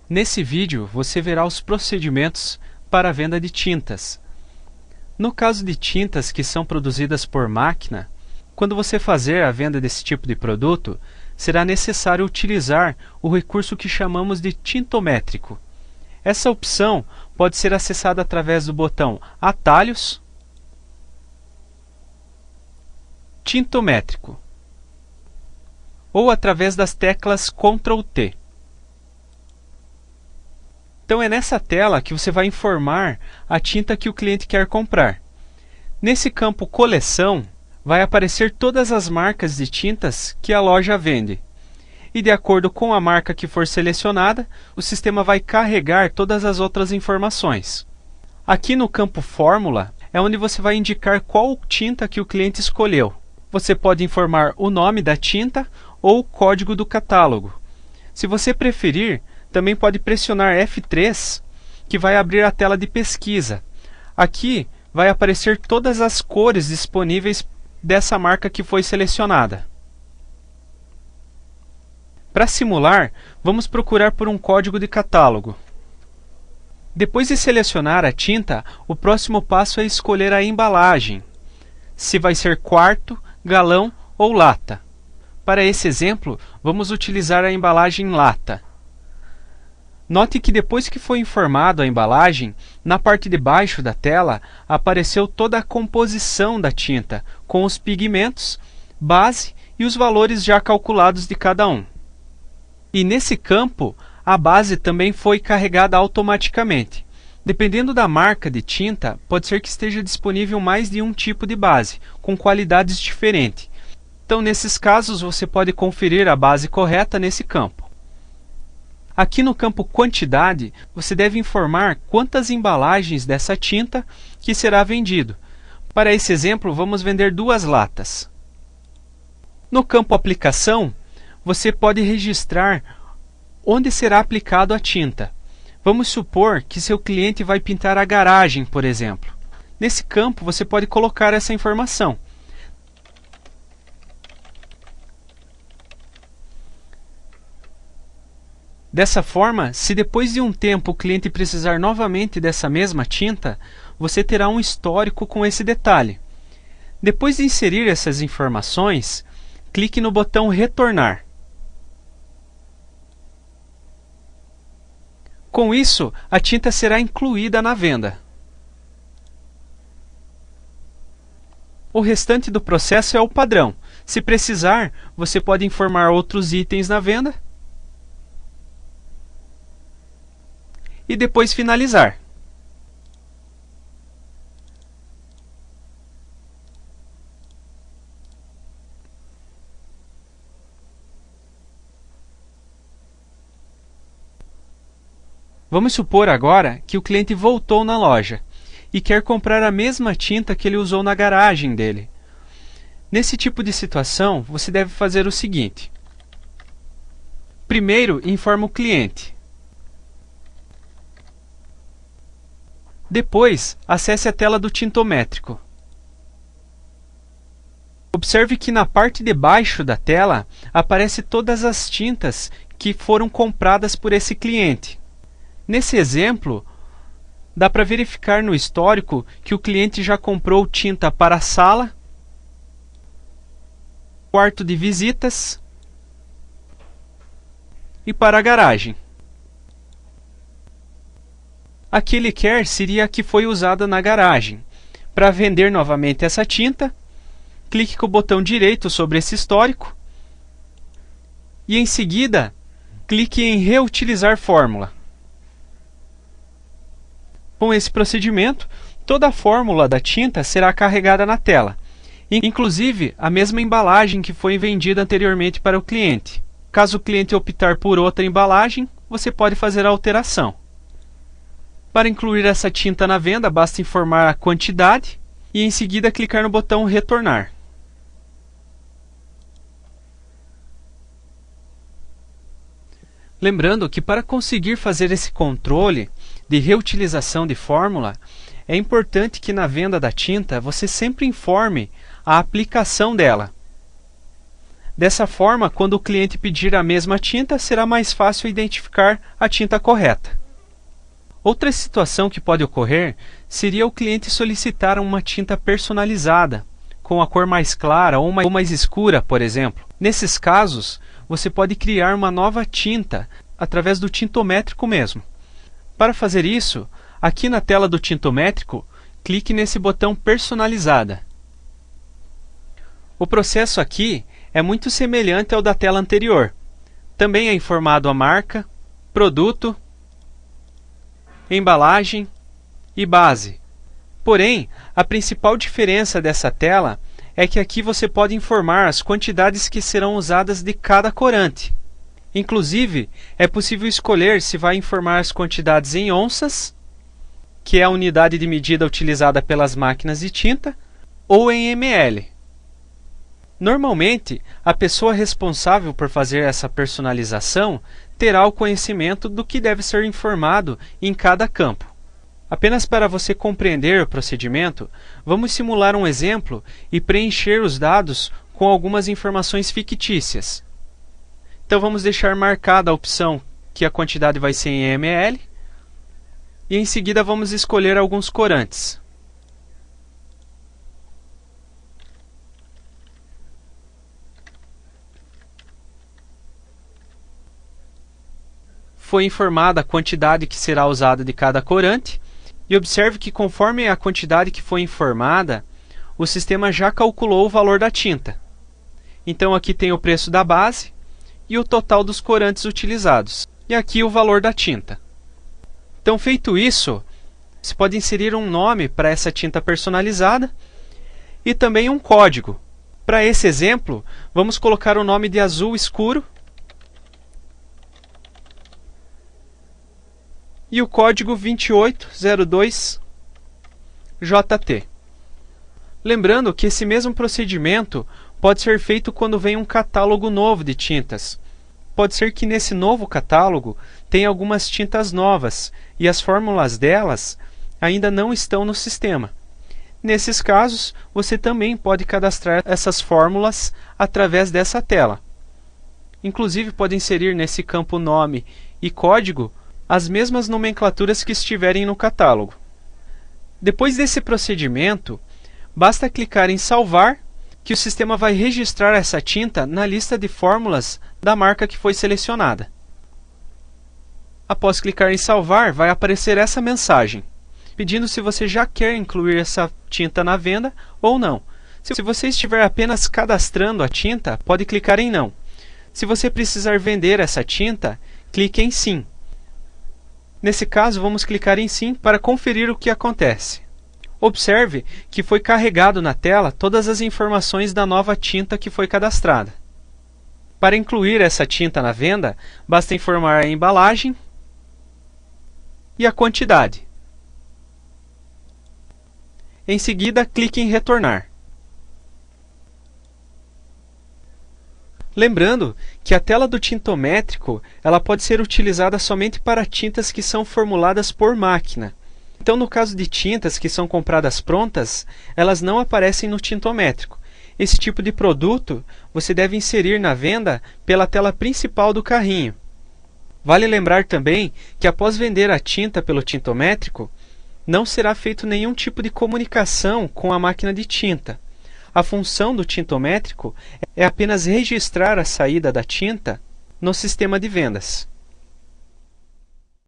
Nesse vídeo, você verá os procedimentos para a venda de tintas. No caso de tintas que são produzidas por máquina, quando você fazer a venda desse tipo de produto, será necessário utilizar o recurso que chamamos de tintométrico. Essa opção pode ser acessada através do botão Atalhos, Tintométrico, ou através das teclas Ctrl+T. Então é nessa tela que você vai informar a tinta que o cliente quer comprar. Nesse campo Coleção, vai aparecer todas as marcas de tintas que a loja vende. E de acordo com a marca que for selecionada, o sistema vai carregar todas as outras informações. Aqui no campo Fórmula, é onde você vai indicar qual tinta que o cliente escolheu. Você pode informar o nome da tinta ou o código do catálogo. Se você preferir, também pode pressionar F3, que vai abrir a tela de pesquisa. Aqui vai aparecer todas as cores disponíveis dessa marca que foi selecionada. Para simular, vamos procurar por um código de catálogo. Depois de selecionar a tinta, o próximo passo é escolher a embalagem, se vai ser quarto, galão ou lata. Para esse exemplo, vamos utilizar a embalagem lata. Note que depois que foi informado a embalagem, na parte de baixo da tela apareceu toda a composição da tinta, com os pigmentos, base e os valores já calculados de cada um. E nesse campo, a base também foi carregada automaticamente. Dependendo da marca de tinta, pode ser que esteja disponível mais de um tipo de base, com qualidades diferentes. Então, nesses casos, você pode conferir a base correta nesse campo. Aqui no campo Quantidade, você deve informar quantas embalagens dessa tinta que será vendido. Para esse exemplo, vamos vender 2 latas. No campo Aplicação, você pode registrar onde será aplicado a tinta. Vamos supor que seu cliente vai pintar a garagem, por exemplo. Nesse campo, você pode colocar essa informação. Dessa forma, se depois de um tempo o cliente precisar novamente dessa mesma tinta, você terá um histórico com esse detalhe. Depois de inserir essas informações, clique no botão Retornar. Com isso, a tinta será incluída na venda. O restante do processo é o padrão. Se precisar, você pode informar outros itens na venda e depois finalizar. Vamos supor agora que o cliente voltou na loja e quer comprar a mesma tinta que ele usou na garagem dele. Nesse tipo de situação, você deve fazer o seguinte. Primeiro, informa o cliente. Depois, acesse a tela do tintométrico. Observe que na parte de baixo da tela aparecem todas as tintas que foram compradas por esse cliente. Nesse exemplo, dá para verificar no histórico que o cliente já comprou tinta para a sala, quarto de visitas e para a garagem. A que ele quer seria a que foi usada na garagem. Para vender novamente essa tinta, clique com o botão direito sobre esse histórico e em seguida clique em Reutilizar fórmula. Com esse procedimento, toda a fórmula da tinta será carregada na tela, inclusive a mesma embalagem que foi vendida anteriormente para o cliente. Caso o cliente optar por outra embalagem, você pode fazer a alteração. Para incluir essa tinta na venda, basta informar a quantidade e em seguida clicar no botão Retornar. Lembrando que para conseguir fazer esse controle de reutilização de fórmula, é importante que na venda da tinta você sempre informe a aplicação dela. Dessa forma, quando o cliente pedir a mesma tinta, será mais fácil identificar a tinta correta. Outra situação que pode ocorrer seria o cliente solicitar uma tinta personalizada, com a cor mais clara ou mais escura, por exemplo. Nesses casos, você pode criar uma nova tinta através do tintométrico mesmo. Para fazer isso, aqui na tela do tintométrico, clique nesse botão Personalizada. O processo aqui é muito semelhante ao da tela anterior. Também é informado a marca, produto, embalagem e base. Porém, a principal diferença dessa tela é que aqui você pode informar as quantidades que serão usadas de cada corante. Inclusive, é possível escolher se vai informar as quantidades em onças, que é a unidade de medida utilizada pelas máquinas de tinta, ou em ml. Normalmente, a pessoa responsável por fazer essa personalização terá o conhecimento do que deve ser informado em cada campo. Apenas para você compreender o procedimento, vamos simular um exemplo e preencher os dados com algumas informações fictícias. Então vamos deixar marcada a opção que a quantidade vai ser em ml e em seguida vamos escolher alguns corantes. Foi informada a quantidade que será usada de cada corante e observe que conforme a quantidade que foi informada, o sistema já calculou o valor da tinta. Então aqui tem o preço da base e o total dos corantes utilizados. E aqui o valor da tinta. Então, feito isso, você pode inserir um nome para essa tinta personalizada e também um código. Para esse exemplo, vamos colocar o nome de azul escuro e o código 2802JT. Lembrando que esse mesmo procedimento pode ser feito quando vem um catálogo novo de tintas. Pode ser que nesse novo catálogo tenha algumas tintas novas e as fórmulas delas ainda não estão no sistema. Nesses casos, você também pode cadastrar essas fórmulas através dessa tela. Inclusive, pode inserir nesse campo nome e código as mesmas nomenclaturas que estiverem no catálogo. Depois desse procedimento, basta clicar em salvar, que o sistema vai registrar essa tinta na lista de fórmulas da marca que foi selecionada. Após clicar em salvar, vai aparecer essa mensagem, pedindo se você já quer incluir essa tinta na venda ou não. Se você estiver apenas cadastrando a tinta, pode clicar em não. Se você precisar vender essa tinta, clique em sim. Nesse caso, vamos clicar em sim para conferir o que acontece. Observe que foi carregado na tela todas as informações da nova tinta que foi cadastrada. Para incluir essa tinta na venda, basta informar a embalagem e a quantidade. Em seguida, clique em retornar. Lembrando que a tela do tintométrico ela pode ser utilizada somente para tintas que são formuladas por máquina. Então, no caso de tintas que são compradas prontas, elas não aparecem no tintométrico. Esse tipo de produto você deve inserir na venda pela tela principal do carrinho. Vale lembrar também que após vender a tinta pelo tintométrico, não será feito nenhum tipo de comunicação com a máquina de tinta. A função do tintométrico é apenas registrar a saída da tinta no sistema de vendas.